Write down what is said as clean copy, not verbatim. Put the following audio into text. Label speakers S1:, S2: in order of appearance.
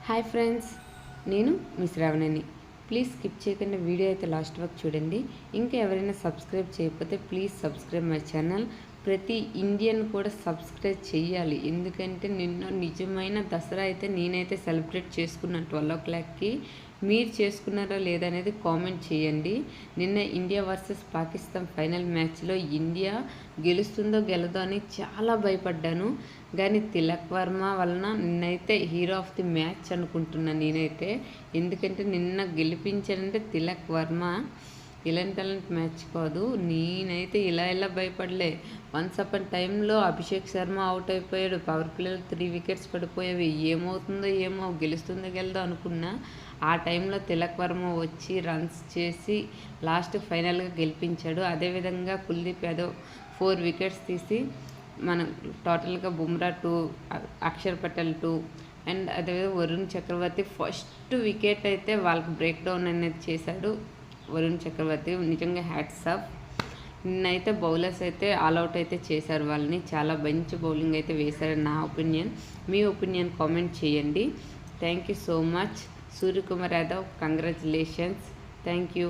S1: Hi friends, నేను మీ శ్రావణిని. Please skip చేయకుండా video అయితే లాస్ట్ వరకు చూడండి. ఇంకా ఎవరైనా సబ్స్క్రైబ్ చేయకపోతే ప్లీజ్ సబ్స్క్రైబ్ మై ఛానల్. ప్రతి ఇండియన్ కూడా సబ్స్క్రైబ్ చేయాలి. ఎందుకంటే నిన్న నిజమైన దసరా అయితే నేనైతే సెలబ్రేట్ చేసుకున్నాను 12 o'clockకి. మీరు చేసుకున్నారా లేదనేది కామెంట్ చేయండి. నిన్న ఇండియా వర్సెస్ పాకిస్తాన్ ఫైనల్ మ్యాచ్లో ఇండియా గెలుస్తుందో గెలదో అని చాలా భయపడ్డాను. కానీ తిలక్ వర్మ వలన నిన్నైతే హీరో ఆఫ్ ది మ్యాచ్ అనుకుంటున్నాను నేనైతే. ఎందుకంటే నిన్న గెలిపించానంటే తిలక్ వర్మ. ఇలాంటి మ్యాచ్ కాదు. నేనైతే ఇలా భయపడలే. వన్స్ అపాన్ టైంలో అభిషేక్ శర్మ అవుట్ అయిపోయాడు. పవర్ ప్లేలో 3 వికెట్స్ పడిపోయేవి. ఏమవుతుందో ఏమో, గెలుస్తుందో గెలదో అనుకున్నా. ఆ టైంలో తిలక్ వర్మ వచ్చి రన్స్ చేసి లాస్ట్ ఫైనల్గా గెలిపించాడు. అదేవిధంగా కుల్దీప్ యాదవ్ 4 వికెట్స్ తీసి మనం టోటల్గా బుమ్రా 2, అక్షర్ పటేల్ 2 అండ్ అదేవిధంగా వరుణ్ చక్రవర్తి ఫస్ట్ వికెట్ అయితే వాళ్ళకి బ్రేక్ డౌన్ అనేది చేశాడు. వరుణ్ చక్రవర్తి నిజంగా హ్యాట్స్ ఆఫ్. నిన్నైతే బౌలర్స్ అయితే ఆల్అవుట్ అయితే చేశారు వాళ్ళని. చాలా మంచి బౌలింగ్ అయితే వేశారని నా ఒపీనియన్. మీ ఒపీనియన్ కామెంట్ చేయండి. Thank you so much. Suryakumar Yadav, congratulations. Thank you.